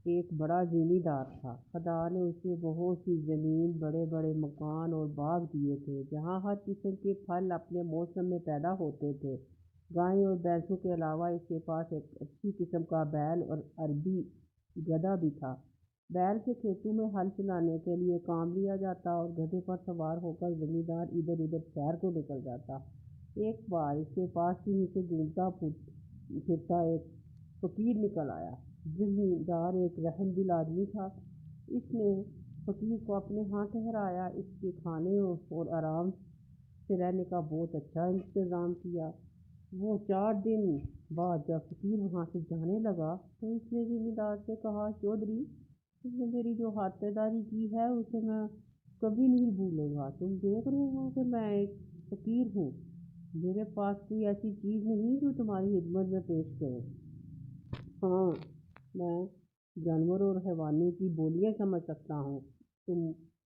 ایک بڑا زمیندار تھا۔ خدا نے اسے بہت سی زمین، بڑے بڑے مکان اور باغ دیے تھے جہاں ہر قسم کے پھل اپنے موسم میں پیدا ہوتے تھے۔ گائیں اور بھینسوں کے علاوہ اس کے پاس ایک اچھی قسم کا بیل اور عربی گدھا بھی تھا۔ بیل سے کھیتوں میں ہل چلانے کے لیے کام لیا جاتا اور گدھے پر سوار ہو کر زمیندار ادھر ادھر سیر کو نکل جاتا۔ ایک بار اس کے پاس کہیں سے گھومتا پھرتا ایک فقیر نکل آیا۔ زمیندار ایک رحم دل آدمی تھا۔ اس نے فقیر کو اپنے ہاں ٹھہرایا، اس کے کھانے اور آرام سے رہنے کا بہت اچھا انتظام کیا۔ وہ 4 دن بعد جب فقیر وہاں سے جانے لگا تو اس نے زمیندار سے کہا، چودھری، تم نے میری جو خاطرداری کی ہے اسے میں کبھی نہیں بھولوں گا۔ تم دیکھ رہے ہو کہ میں ایک فقیر ہوں، میرے پاس کوئی ایسی چیز نہیں جو تمہاری خدمت میں پیش کروں۔ ہاں، میں جانوروں اور حیوانوں کی بولیاں سمجھ سکتا ہوں۔ تم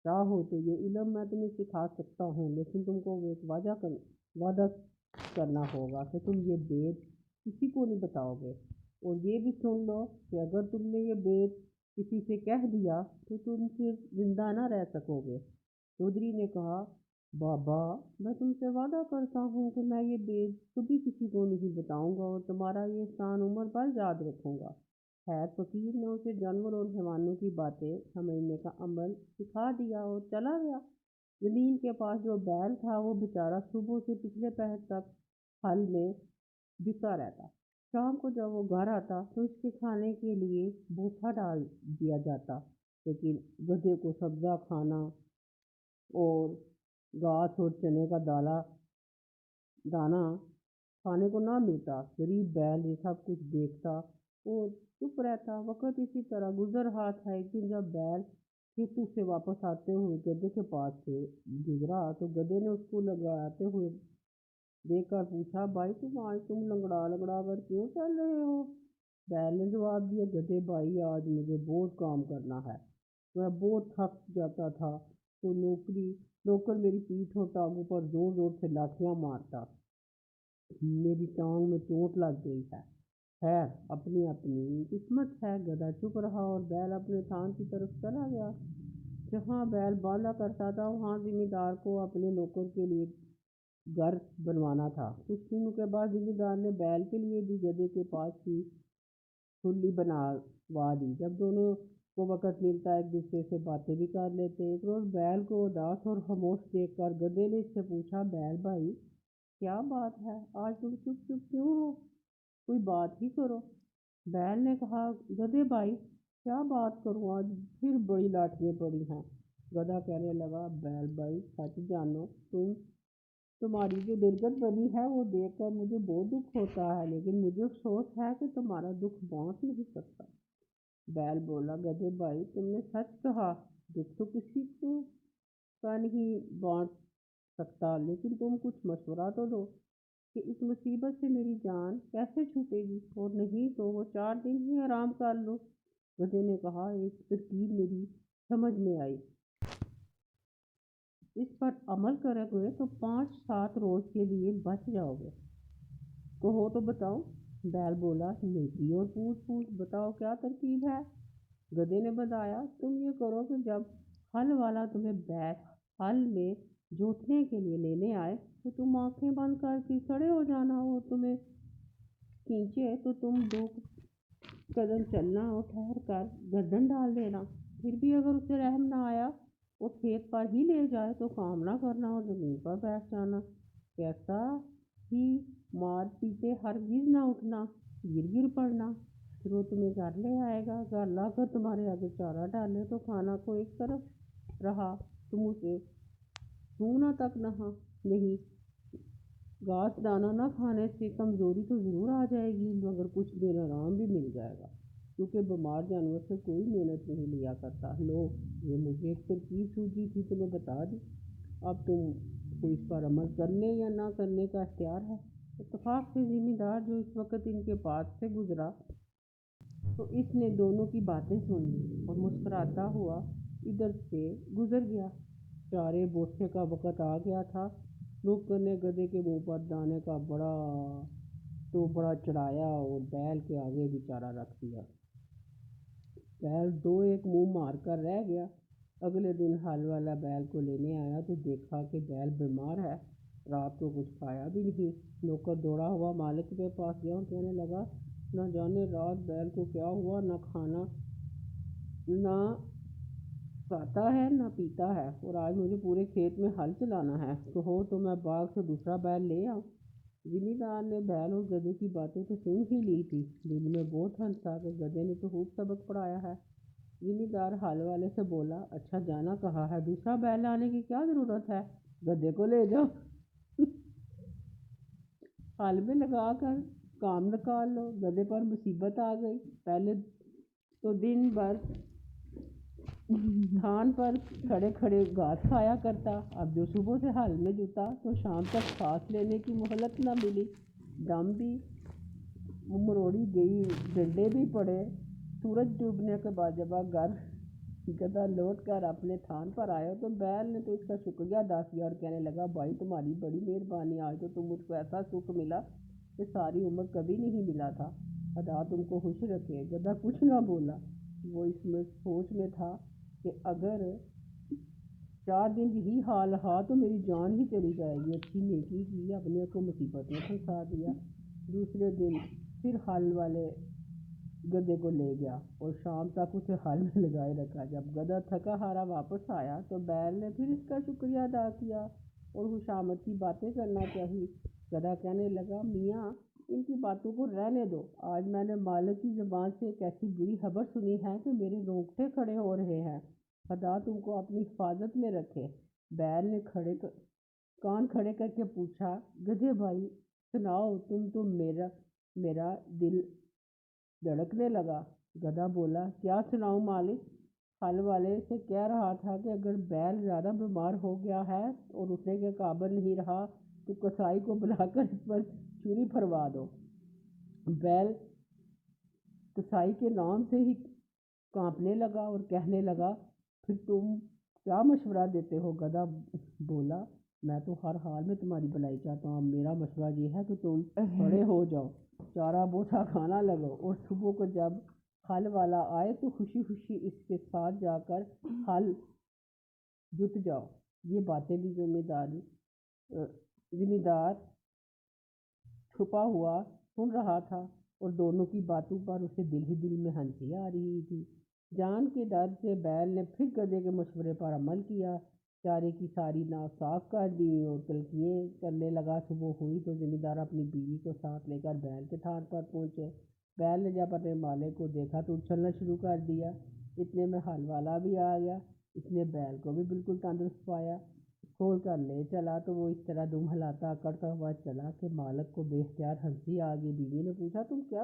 چاہو تو یہ علم میں تمہیں سکھا سکتا ہوں، لیکن تم کو ایک وعدہ کرنا ہوگا کہ تم یہ بید کسی کو نہیں بتاؤ گے، اور یہ بھی سن لو کہ اگر تم نے یہ بید کسی سے کہہ دیا تو تم پھر زندہ نہ رہ سکو گے۔ چودھری نے کہا، بابا، میں تم سے وعدہ کرتا ہوں کہ میں یہ بید کبھی کسی کو نہیں بتاؤں گا اور تمہارا یہ احسان عمر بھر یاد رکھوں گا۔ خیر، فقیر نے اسے جانوروں اور حیوانوں کی باتیں سمجھنے کا عمل سکھا دیا اور چلا گیا۔ زمین کے پاس جو بیل تھا وہ بیچارہ صبح سے پچھلے پہر تک ہل میں جتا رہتا۔ شام کو جب وہ گھر آتا تو اس کے کھانے کے لیے بوسہ ڈال دیا جاتا، لیکن گدھے کو سبزہ کھانا اور گھاس اور چنے کا دانہ کھانے کو نہ ملتا۔ غریب بیل یہ سب کچھ دیکھتا اور چپ رہتا۔ وقت اسی طرح گزر رہا تھا۔ ایک دن جب بیل کھیتوں سے واپس آتے ہوئے گدھے کے پاس سے گزرا تو گدھے نے اس کو لنگڑاتے ہوئے دیکھ کر پوچھا، بھائی، تم لنگڑا لنگڑا کر کیوں چل رہے ہو؟ بیل نے جواب دیا، گدھے بھائی، آج مجھے بہت کام کرنا ہے، میں بہت تھک جاتا تھا تو نوکر میری پیٹھ اور ٹانگوں پر زور زور سے لاٹھیاں مارتا، میری ٹانگ میں چوٹ لگ گئی ہے۔ خیر، اپنی اپنی قسمت ہے۔ گدھا چپ رہا اور بیل اپنے تھان کی طرف چلا گیا۔ جہاں بیل باندھا کرتا تھا وہاں زمیندار کو اپنے نوکر کے لیے گھر بنوانا تھا۔ کچھ دنوں کے بعد زمیندار نے بیل کے لیے بھی گدھے کے پاس کی کھلی بنوا دی۔ جب دونوں کو وقت ملتا ایک دوسرے سے باتیں بھی کر لیتے۔ ایک روز بیل کو اداس اور خاموش دیکھ کر گدھے نے اس سے پوچھا، بیل بھائی، کیا بات ہے؟ آج تم چپ چپ کیوں ہو؟ کوئی بات ہی کرو۔ بیل نے کہا، گدھے بھائی، کیا بات کروں، آج پھر بڑی لاٹھیاں پڑی ہیں۔ گدھا کہنے لگا، بیل بھائی، سچ جانو، تمہاری جو درگت بنی ہے وہ دیکھ کر مجھے بہت دکھ ہوتا ہے، لیکن مجھے افسوس ہے کہ تمہارا دکھ بانٹ نہیں سکتا۔ بیل بولا، گدھے بھائی، تم نے سچ کہا، دکھ تو کسی کا نہیں بانٹ سکتا، لیکن تم کچھ مشورہ تو دو کہ اس مصیبت سے میری جان کیسے چھوٹے گی، اور نہیں تو وہ 4 دن ہی آرام کر لوں۔ گدھے نے کہا، ایک ترکیب میری سمجھ میں آئی، اس پر عمل کرو گے تو 5-7 روز کے لیے بچ جاؤ گے۔ کہو تو بتاؤ۔ بیل بولا، نیکی اور پوچھ بتاؤ کیا ترکیب ہے۔ گدھے نے بتایا، تم یہ کرو کہ جب ہل والا تمہیں ہل میں جوتنے کے لیے لینے آئے تو تم آنکھیں بند کر کے کھڑے ہو جانا، اور تمہیں کھینچے تو تم 2 قدم چلنا اور ٹھہر کر گردن ڈال دینا۔ پھر بھی اگر اسے رحم نہ آیا اور کھیت پر ہی لے جائے تو کام نہ کرنا اور زمین پر بیٹھ جانا۔ کیسا ہی مار پیٹے ہرگز نہ اٹھنا، گر پڑنا، پھر وہ تمہیں گھر لے آئے گا۔ گھر لا کر تمہارے آگے چارہ ڈالے تو کھانا کو ایک طرف رہا، تم اسے چھونا تک نہیں۔ گھاس دانہ نہ کھانے سے کمزوری تو ضرور آ جائے گی، مگر کچھ دن آرام بھی مل جائے گا، کیونکہ بیمار جانور سے کوئی محنت نہیں لیا کرتا۔ لو، یہ مجھے ایک ترکیب سوجھی تھی تو میں بتا دی، اب تم کو اس پر عمل کرنے یا نہ کرنے کا اختیار ہے۔ اتفاق سے زمیندار جو اس وقت ان کے پاس سے گزرا تو اس نے دونوں کی باتیں سن لی اور مسکراتا ہوا ادھر سے گزر گیا۔ چارے بوسے کا وقت آ گیا تھا۔ نوکر نے گدھے کے منہ پر دانے کا بڑا چڑھایا اور بیل کے آگے بھی چارہ رکھ دیا۔ بیل دو ایک منہ مار کر رہ گیا۔ اگلے دن حل والا بیل کو لینے آیا تو دیکھا کہ بیل بیمار ہے، رات کو کچھ کھایا بھی نہیں۔ نوکر دوڑا ہوا مالک کے پاس گیا اور کہنے لگا، نہ جانے رات بیل کو کیا ہوا، نہ کھانا نہ کھاتا ہے نہ پیتا ہے، اور آج مجھے پورے کھیت میں ہل چلانا ہے، کہو تو میں باغ سے دوسرا بیل لے آؤں۔ زمیندار نے بیل اور گدھے کی باتیں تو سن ہی لی تھی، دل میں بہت ہنسا کہ گدھے نے تو خوب سبق پڑھایا ہے۔ زمیندار حل والے سے بولا، اچھا جانا کہا ہے، دوسرا بیل لانے کی کیا ضرورت ہے، گدھے کو لے جاؤ، ہل میں لگا کر کام نکال لو۔ گدھے پر مصیبت آ گئی، پہلے تو دن بھر تھان پر کھڑے کھڑے گھاس کھایا کرتا، اب جو صبح سے ہل میں جتا تو شام تک سانس لینے کی مہلت نہ ملی، دم بھی مروڑی گئی، ڈنڈے بھی پڑے۔ سورج ڈوبنے کے بعد جب گدھا لوٹ کر اپنے تھان پر آیا تو بیل نے تو اس کا شکریہ ادا کیا اور کہنے لگا، بھائی تمہاری بڑی مہربانی، آج تو تم مجھ کو ایسا سکھ ملا کہ ساری عمر کبھی نہیں ملا تھا، خدا تم کو خوش رکھے۔ گدھا کچھ نہ بولا، وہ اس میں سوچ میں تھا کہ اگر 4 دن یہی حال رہا تو میری جان ہی چلی جائے گی، اچھی نیکی کی، اپنے کو مصیبت میں پھنسا دیا۔ دوسرے دن پھر حل والے گدھے کو لے گیا اور شام تک اسے حل میں لگائے رکھا۔ جب گدھا تھکا ہارا واپس آیا تو بیل نے پھر اس کا شکریہ ادا کیا اور خوشامد کی باتیں کرنا چاہی۔ گدھا کہنے لگا، میاں ان کی باتوں کو رہنے دو، آج میں نے مالک کی زبان سے ایک ایسی بری خبر سنی ہے کہ میرے رونگٹے کھڑے ہو رہے ہیں، خدا تم کو اپنی حفاظت میں رکھے۔ بیل نے کان کھڑے کر کے پوچھا، گدھے بھائی سناؤ، تم تو میرا دل دھڑکنے لگا۔ گدھا بولا، کیا سناؤں مالک، حل والے سے کہہ رہا تھا کہ اگر بیل زیادہ بیمار ہو گیا ہے اور اٹھنے کے قابل نہیں رہا تو کسائی کو بلا کر اس پر چھری پھروا دو۔ بیل کسائی کے نام سے ہی کانپنے لگا اور کہنے لگا، پھر تم کیا مشورہ دیتے ہو؟ گدھا بولا، میں تو ہر حال میں تمہاری بھلائی چاہتا ہوں، میرا مشورہ یہ ہے کہ تم کھڑے ہو جاؤ، چارہ بوسا کھانا لگو اور صبح کو جب حل والا آئے تو خوشی خوشی اس کے ساتھ جا کر حل جت جاؤ۔ یہ باتیں بھی زمیندار چھپا ہوا سن رہا تھا اور دونوں کی باتوں پر اسے دل ہی دل میں ہنسی آ رہی تھی۔ جان کے ڈر سے بیل نے پھر گدھے کے مشورے پر عمل کیا، چارے کی ساری ناف صاف کر دی اور کلکیاں کرنے لگا۔ صبح ہوئی تو زمیندار اپنی بیوی کو ساتھ لے کر بیل کے تھان پر پہنچے۔ بیل نے جب اپنے مالک کو دیکھا تو اچھلنا شروع کر دیا، اتنے میں حل والا بھی آ گیا، اس نے بیل کو بھی بالکل تندرست پایا، کھول کر لے چلا تو وہ اس طرح دم ہلاتا اکڑتا ہوا چلا کہ مالک کو بے اختیار ہنسی آ گئی۔ بیوی نے پوچھا، تم کیا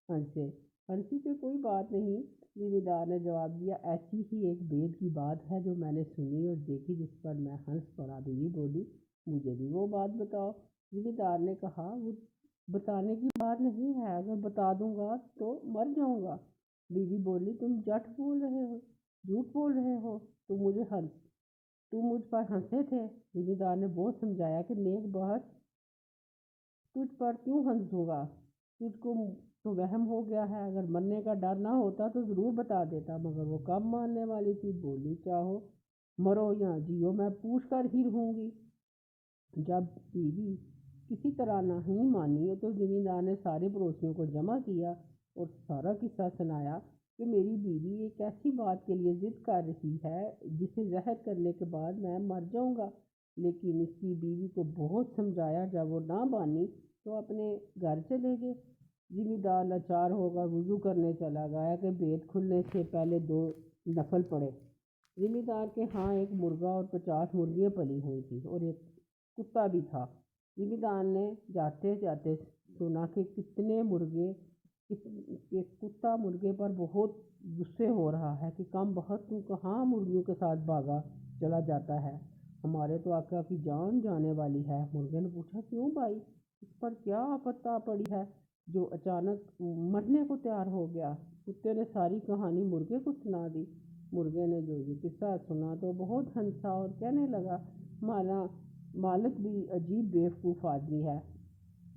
ہنسے؟ ہنسی کی کوئی بات نہیں، زمیندار نے جواب دیا، ایسی ہی ایک بید کی بات ہے جو میں نے سنی اور دیکھی جس پر میں ہنس پڑا۔ بیوی بولی، مجھے بھی وہ بات بتاؤ۔ زمیندار نے کہا، وہ بتانے کی بات نہیں ہے، اگر بتا دوں گا تو مر جاؤں گا۔ بیوی بولی، تم جھوٹ بول رہے ہو، تم مجھ پر ہنسے تھے۔ زمیندار نے بہت سمجھایا کہ نیک بخت، تجھ پر کیوں ہنسوں گا، تجھ کو تو وہم ہو گیا ہے، اگر مرنے کا ڈر نہ ہوتا تو ضرور بتا دیتا، مگر وہ کب ماننے والی تھی۔ بولی، چاہو مرو یا جیو میں پوچھ کر ہی رہوں گی۔ جب بیوی کسی طرح نہیں مانی تو زمیندار نے سارے پڑوسیوں کو جمع کیا اور سارا قصہ سنایا کہ میری بیوی ایک ایسی بات کے لیے ضد کر رہی ہے جسے زہر کرنے کے بعد میں مر جاؤں گا، لیکن اس کی بیوی کو بہت سمجھایا، جب وہ نہ مانی تو اپنے گھر چلے گئے۔ زمیندار لاچار ہو کر وضو کرنے چلا گیا کہ بید کھلنے سے پہلے 2 نفل پڑے۔ زمیندار کے ہاں ایک مرغا اور 50 مرغیاں پلی ہوئی تھیں اور ایک کتا بھی تھا۔ زمیندار نے جاتے جاتے سنا کہ کتا مرغے پر بہت غصے ہو رہا ہے کہ کم بخت تو کہاں مرغیوں کے ساتھ بھاگا چلا جاتا ہے، ہمارے تو آقا کی جان جانے والی ہے۔ مرغے نے پوچھا، کیوں بھائی، اس پر کیا آفت آ پڑی ہے جو اچانک مرنے کو تیار ہو گیا؟ کتے نے ساری کہانی مرغے کو سنا دی۔ مرغے نے جو یہ قصہ سنا تو بہت ہنسا اور کہنے لگا، مالک بھی عجیب بیوقوف آدمی ہے،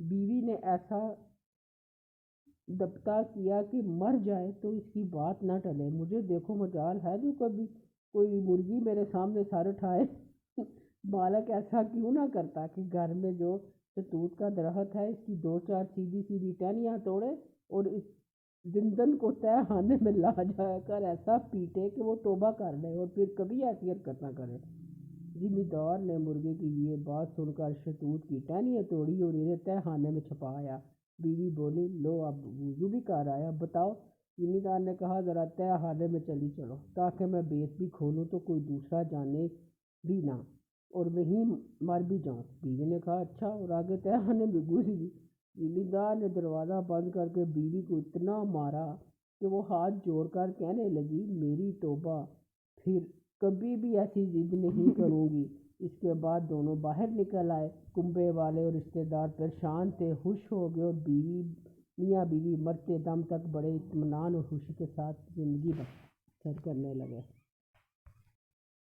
بیوی نے ایسا دبتا کیا کہ مر جائے تو اس کی بات نہ ٹلے۔ مجھے دیکھو مجال ہے جو کبھی کوئی مرغی میرے سامنے سر اٹھائے۔ مالک ایسا کیوں نہ کرتا کہ گھر میں جو شہتوت کا درخت ہے اس کی دو چار سیدھی سیدھی ٹہنیاں توڑے اور اس زندن کو تہہ خانے میں لا جا کر ایسا پیٹے کہ وہ توبہ کر لے اور پھر کبھی ایسی حرکت نہ کرے۔ زمیندار نے مرغے کی یہ بات سن کر شہتوت کی ٹہنیاں توڑی اور انہیں تہہ خانے میں چھپایا۔ بیوی بولی، لو اب وضو بھی کر آیا، بتاؤ۔ زمیندار نے کہا، ذرا تہہ خانے میں چلی چلو تاکہ میں بیت بھی کھولوں تو کوئی دوسرا جانے بھی نہ اور وہیں مر بھی جاؤں۔ بیوی نے کہا، اچھا، اور آگے تہہ خانے میں گھس گئی۔ زمیندار نے دروازہ بند کر کے بیوی کو اتنا مارا کہ وہ ہاتھ جوڑ کر کہنے لگی، میری توبہ، پھر کبھی بھی ایسی ضد نہیں کروں گی۔ اس کے بعد دونوں باہر نکل آئے۔ کنبے والے اور رشتے دار پریشان تھے، خوش ہو گئے اور میاں بیوی مرتے دم تک بڑے اطمینان اور خوشی کے ساتھ زندگی بسر کرنے لگے۔